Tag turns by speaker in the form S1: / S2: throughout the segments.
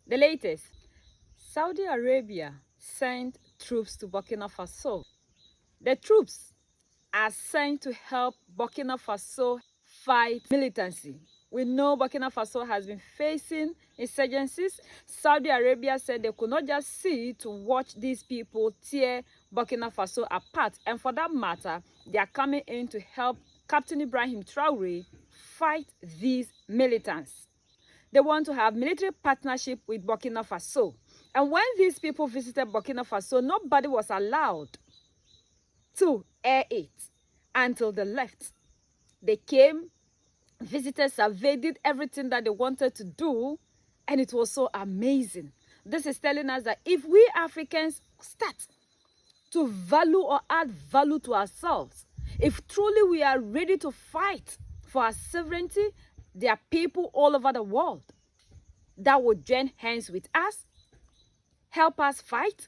S1: The latest, Saudi Arabia sent troops to Burkina Faso. The troops are sent to help Burkina Faso fight militancy. We know Burkina Faso has been facing insurgencies. Saudi Arabia said they could not just sit to watch these people tear Burkina Faso apart. And for that matter, they are coming in to help Captain Ibrahim Traore fight these militants. They want to have military partnership with Burkina Faso. And when these people visited Burkina Faso, nobody was allowed to air it until they left. They came, visited, surveyed, did everything that they wanted to do, and it was so amazing. This is telling us that if we Africans start to value or add value to ourselves, if truly we are ready to fight for our sovereignty, there are people all over the world that will join hands with us, help us fight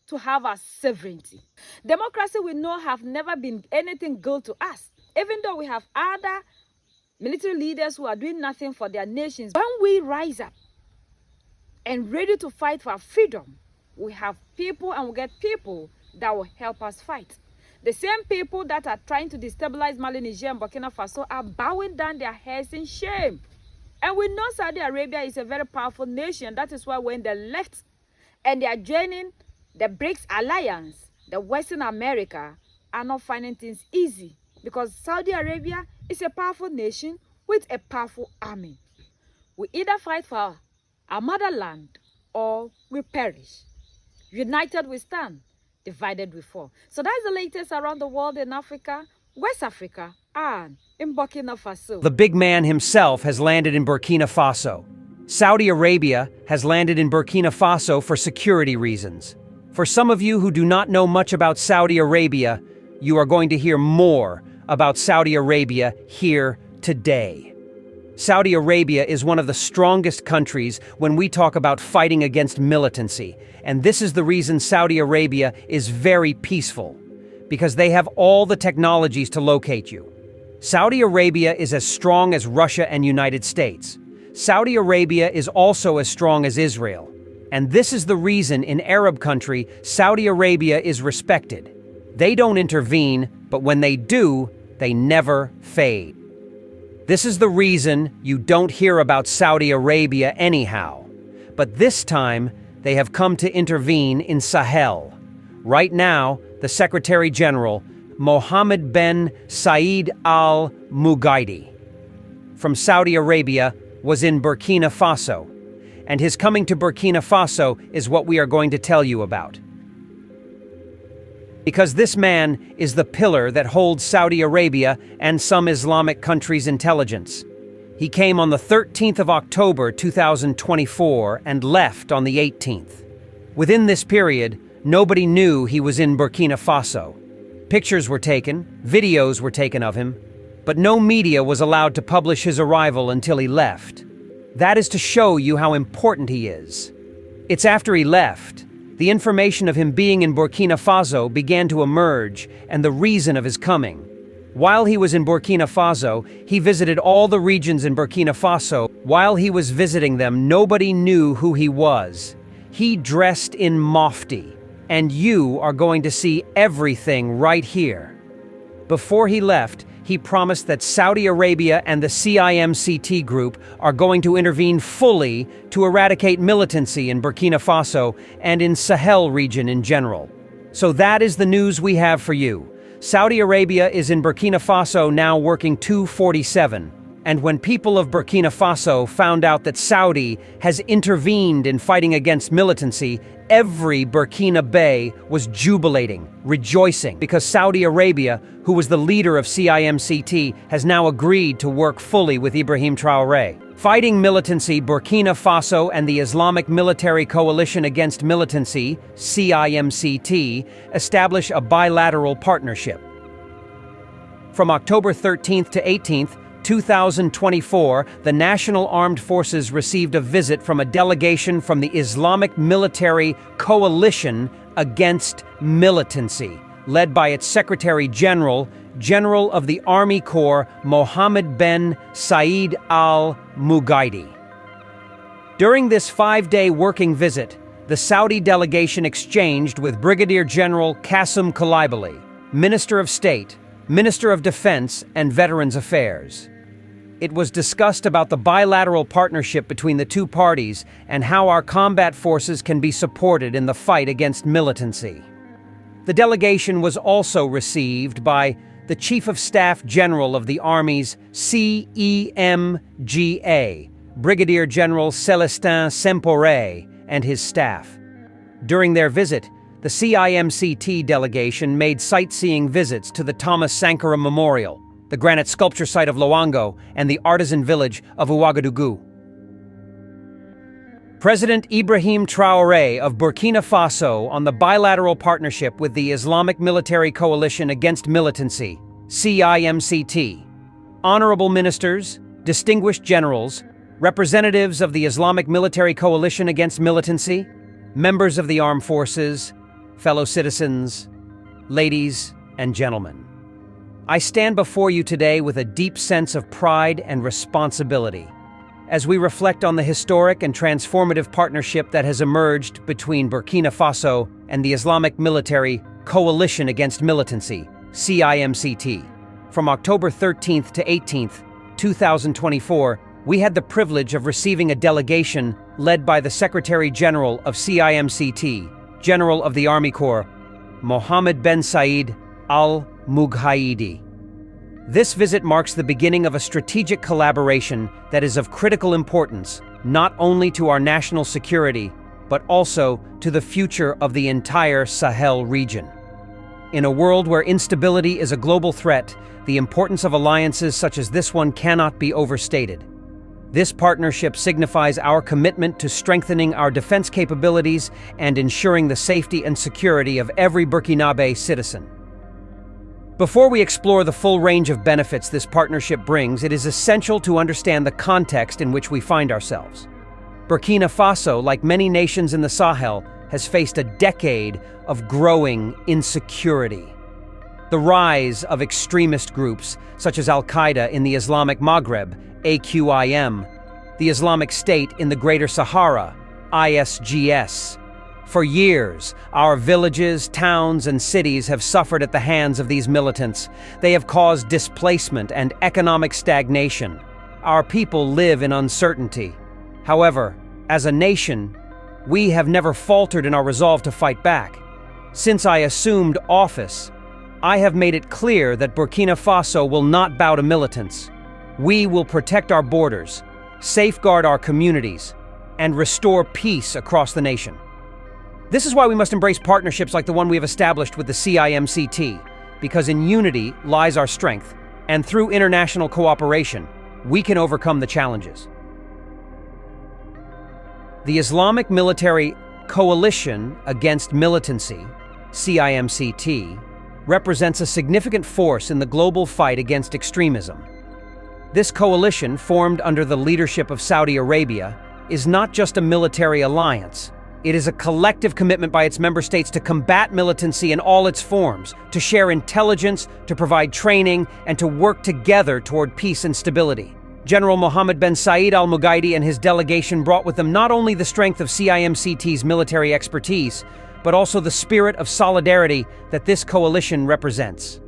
S1: to have our sovereignty. Democracy, we know, have never been anything good to us. Even though we have other military leaders who are doing nothing for their nations, when we rise up and ready to fight for our freedom, we have people and we get people that will help us fight. The same people that are trying to destabilize Mali, Niger, and Burkina Faso are bowing down their heads in shame. And we know Saudi Arabia is a very powerful nation. That is why when they left and they are joining the BRICS alliance, the Western America are not finding things easy because Saudi Arabia is a powerful nation with a powerful army. We either fight for our motherland or we perish. United we stand, divided we fall. So that's the latest around the world in Africa, West Africa, and in Burkina Faso.
S2: The big man himself has landed in Burkina Faso. Saudi Arabia has landed in Burkina Faso for security reasons. For some of you who do not know much about Saudi Arabia, you are going to hear more about Saudi Arabia here today. Saudi Arabia is one of the strongest countries when we talk about fighting against militancy, and this is the reason Saudi Arabia is very peaceful, because they have all the technologies to locate you. Saudi Arabia is as strong as Russia and United States. Saudi Arabia is also as strong as Israel. And this is the reason in Arab country, Saudi Arabia is respected. They don't intervene, but when they do, they never fade. This is the reason you don't hear about Saudi Arabia anyhow. But this time, they have come to intervene in Sahel. Right now, the Secretary General, Mohammed bin Saeed Al Mugaidi, from Saudi Arabia, was in Burkina Faso. And his coming to Burkina Faso is what we are going to tell you about. Because this man is the pillar that holds Saudi Arabia and some Islamic countries' intelligence. He came on the 13th of October 2024 and left on the 18th. Within this period, nobody knew he was in Burkina Faso. Pictures were taken, videos were taken of him, but no media was allowed to publish his arrival until he left. That is to show you how important he is. It's after he left, the information of him being in Burkina Faso began to emerge and the reason of his coming. While he was in Burkina Faso, he visited all the regions in Burkina Faso. While he was visiting them, nobody knew who he was. He dressed in mufti, and you are going to see everything right here. Before he left, he promised that Saudi Arabia and the IMCTC group are going to intervene fully to eradicate militancy in Burkina Faso and in Sahel region in general. So that is the news we have for you. Saudi Arabia is in Burkina Faso now working 247. And when people of Burkina Faso found out that Saudi has intervened in fighting against militancy, every Burkinabe was jubilating, rejoicing, because Saudi Arabia, who was the leader of IMCTC, has now agreed to work fully with Ibrahim Traore. Fighting militancy, Burkina Faso and the Islamic Military Coalition Against Militancy, IMCTC, establish a bilateral partnership. From October 13th to 18th, 2024, the National Armed Forces received a visit from a delegation from the Islamic Military Coalition Against Militancy, led by its Secretary General, General of the Army Corps, Mohammed bin Saeed Al Mugaidi. During this 5-day working visit, the Saudi delegation exchanged with Brigadier General Qasem Kulaibali, Minister of State, Minister of Defense, and Veterans Affairs. It was discussed about the bilateral partnership between the two parties and how our combat forces can be supported in the fight against militancy. The delegation was also received by the Chief of Staff General of the Army's CEMGA, Brigadier General Celestin Sempore, and his staff. During their visit, the CIMCT delegation made sightseeing visits to the Thomas Sankara Memorial, the granite sculpture site of Loango, and the artisan village of Ouagadougou. President Ibrahim Traore of Burkina Faso on the bilateral partnership with the Islamic Military Coalition Against Militancy, CIMCT. Honorable ministers, distinguished generals, representatives of the Islamic Military Coalition Against Militancy, members of the armed forces, fellow citizens, ladies and gentlemen. I stand before you today with a deep sense of pride and responsibility as we reflect on the historic and transformative partnership that has emerged between Burkina Faso and the Islamic Military Coalition Against Militancy, CIMCT. From October 13th to 18th, 2024, we had the privilege of receiving a delegation led by the Secretary General of CIMCT, General of the Army Corps, Mohammed Ben Said Al-Mughayidi. This visit marks the beginning of a strategic collaboration that is of critical importance, not only to our national security, but also to the future of the entire Sahel region. In a world where instability is a global threat, the importance of alliances such as this one cannot be overstated. This partnership signifies our commitment to strengthening our defense capabilities and ensuring the safety and security of every Burkinabe citizen. Before we explore the full range of benefits this partnership brings, it is essential to understand the context in which we find ourselves. Burkina Faso, like many nations in the Sahel, has faced a decade of growing insecurity. The rise of extremist groups, such as Al-Qaeda in the Islamic Maghreb, AQIM, the Islamic State in the Greater Sahara, ISGS. For years, our villages, towns, and cities have suffered at the hands of these militants. They have caused displacement and economic stagnation. Our people live in uncertainty. However, as a nation, we have never faltered in our resolve to fight back. Since I assumed office, I have made it clear that Burkina Faso will not bow to militants. We will protect our borders, safeguard our communities, and restore peace across the nation. This is why we must embrace partnerships like the one we have established with the CIMCT, because in unity lies our strength, and through international cooperation, we can overcome the challenges. The Islamic Military Coalition Against Militancy, CIMCT, represents a significant force in the global fight against extremism. This coalition, formed under the leadership of Saudi Arabia, is not just a military alliance. It is a collective commitment by its member states to combat militancy in all its forms, to share intelligence, to provide training, and to work together toward peace and stability. General Mohammed Ben Said Al-Mughayidi and his delegation brought with them not only the strength of CIMCT's military expertise, but also the spirit of solidarity that this coalition represents.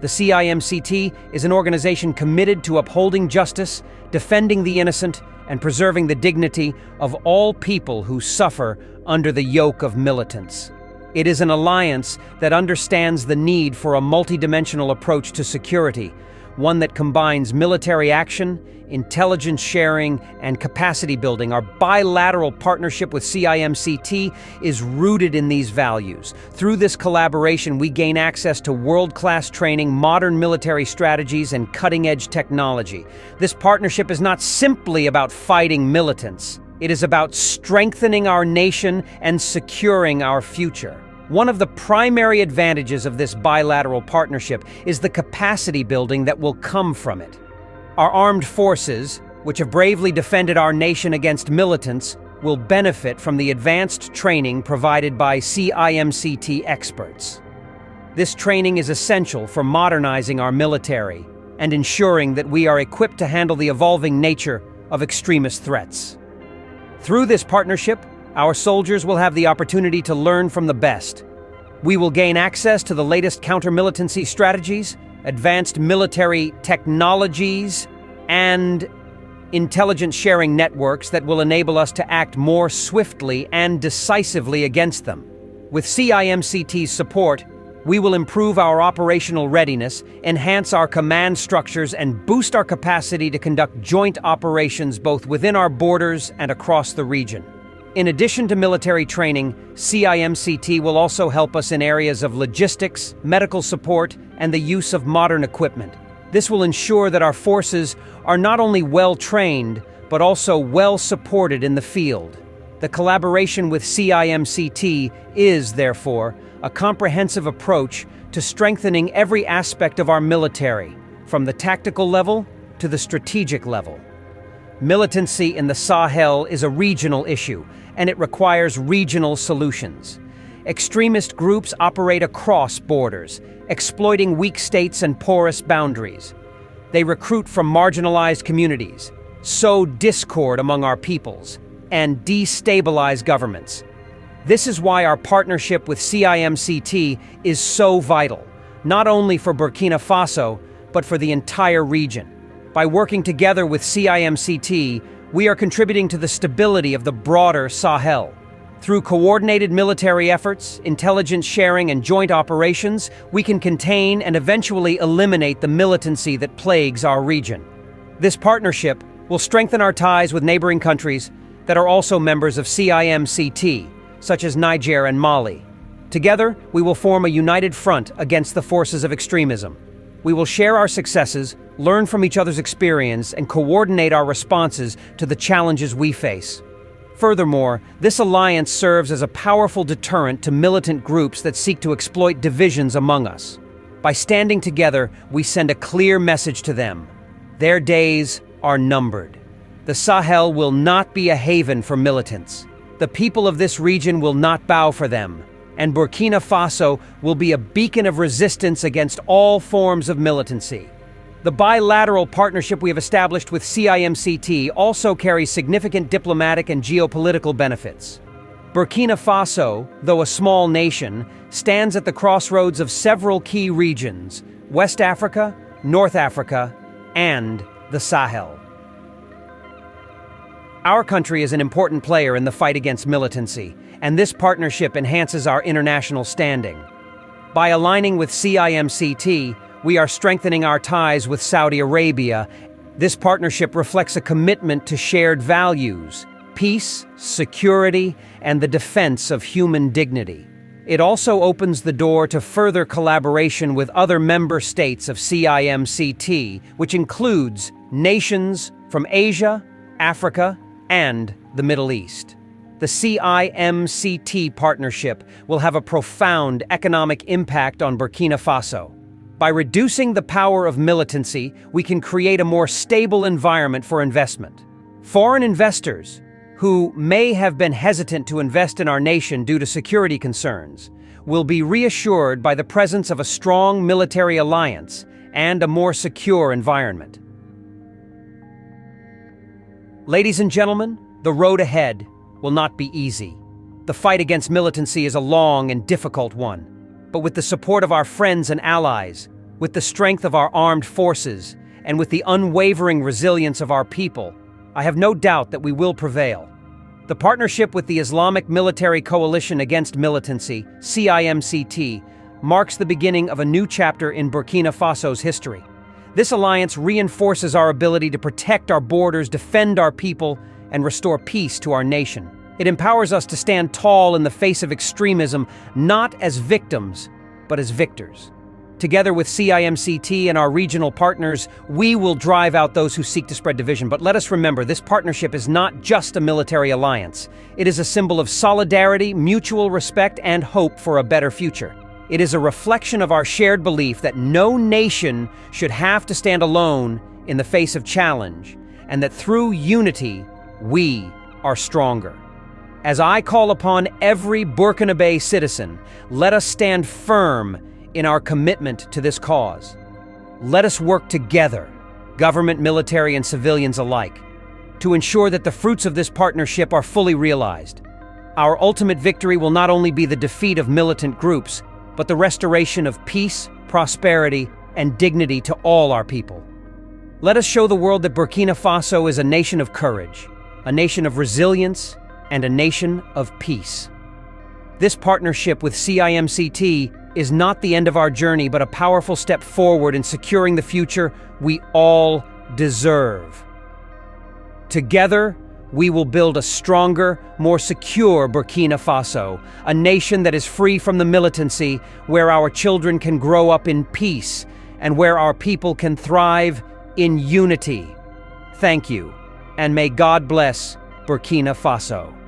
S2: The CIMCT is an organization committed to upholding justice, defending the innocent, and preserving the dignity of all people who suffer under the yoke of militants. It is an alliance that understands the need for a multidimensional approach to security, one that combines military action, intelligence sharing, and capacity building. Our bilateral partnership with CIMCT is rooted in these values. Through this collaboration, we gain access to world-class training, modern military strategies, and cutting-edge technology. This partnership is not simply about fighting militants. It is about strengthening our nation and securing our future. One of the primary advantages of this bilateral partnership is the capacity building that will come from it. Our armed forces, which have bravely defended our nation against militants, will benefit from the advanced training provided by CIMCT experts. This training is essential for modernizing our military and ensuring that we are equipped to handle the evolving nature of extremist threats. Through this partnership, our soldiers will have the opportunity to learn from the best. We will gain access to the latest counter-militancy strategies, advanced military technologies, and intelligence sharing networks that will enable us to act more swiftly and decisively against them. With CIMCT's support, we will improve our operational readiness, enhance our command structures, and boost our capacity to conduct joint operations both within our borders and across the region. In addition to military training, CIMCT will also help us in areas of logistics, medical support, and the use of modern equipment. This will ensure that our forces are not only well-trained, but also well-supported in the field. The collaboration with CIMCT is, therefore, a comprehensive approach to strengthening every aspect of our military, from the tactical level to the strategic level. Militancy in the Sahel is a regional issue, and it requires regional solutions. Extremist groups operate across borders, exploiting weak states and porous boundaries. They recruit from marginalized communities, sow discord among our peoples, and destabilize governments. This is why our partnership with CIMCT is so vital, not only for Burkina Faso, but for the entire region. By working together with CIMCT, we are contributing to the stability of the broader Sahel. Through coordinated military efforts, intelligence sharing, and joint operations, we can contain and eventually eliminate the militancy that plagues our region. This partnership will strengthen our ties with neighboring countries that are also members of CIMCT, such as Niger and Mali. Together, we will form a united front against the forces of extremism. We will share our successes, learn from each other's experience, and coordinate our responses to the challenges we face. Furthermore, this alliance serves as a powerful deterrent to militant groups that seek to exploit divisions among us. By standing together, we send a clear message to them. Their days are numbered. The Sahel will not be a haven for militants. The people of this region will not bow for them, and Burkina Faso will be a beacon of resistance against all forms of militancy. The bilateral partnership we have established with CIMCT also carries significant diplomatic and geopolitical benefits. Burkina Faso, though a small nation, stands at the crossroads of several key regions: West Africa, North Africa, and the Sahel. Our country is an important player in the fight against militancy, and this partnership enhances our international standing. By aligning with CIMCT, we are strengthening our ties with Saudi Arabia. This partnership reflects a commitment to shared values, peace, security, and the defense of human dignity. It also opens the door to further collaboration with other member states of CIMCT, which includes nations from Asia, Africa, and the Middle East. The CIMCT partnership will have a profound economic impact on Burkina Faso. By reducing the power of militancy, we can create a more stable environment for investment. Foreign investors, who may have been hesitant to invest in our nation due to security concerns, will be reassured by the presence of a strong military alliance and a more secure environment. Ladies and gentlemen, the road ahead will not be easy. The fight against militancy is a long and difficult one. But with the support of our friends and allies, with the strength of our armed forces, and with the unwavering resilience of our people, I have no doubt that we will prevail. The partnership with the Islamic Military Coalition Against Militancy, CIMCT, marks the beginning of a new chapter in Burkina Faso's history. This alliance reinforces our ability to protect our borders, defend our people, and restore peace to our nation. It empowers us to stand tall in the face of extremism, not as victims, but as victors. Together with CIMCT and our regional partners, we will drive out those who seek to spread division. But let us remember, this partnership is not just a military alliance. It is a symbol of solidarity, mutual respect, and hope for a better future. It is a reflection of our shared belief that no nation should have to stand alone in the face of challenge, and that through unity, we are stronger. As I call upon every Burkinabe citizen, let us stand firm in our commitment to this cause. Let us work together, government, military, and civilians alike. to ensure that the fruits of this partnership are fully realized. Our ultimate victory will not only be the defeat of militant groups, but the restoration of peace, prosperity, and dignity to all our people. Let us show the world that Burkina Faso is a nation of courage, a nation of resilience, and a nation of peace. This partnership with CIMCT is not the end of our journey, but a powerful step forward in securing the future we all deserve. Together, we will build a stronger, more secure Burkina Faso, a nation that is free from the militancy, where our children can grow up in peace, and where our people can thrive in unity. Thank you, and may God bless Burkina Faso.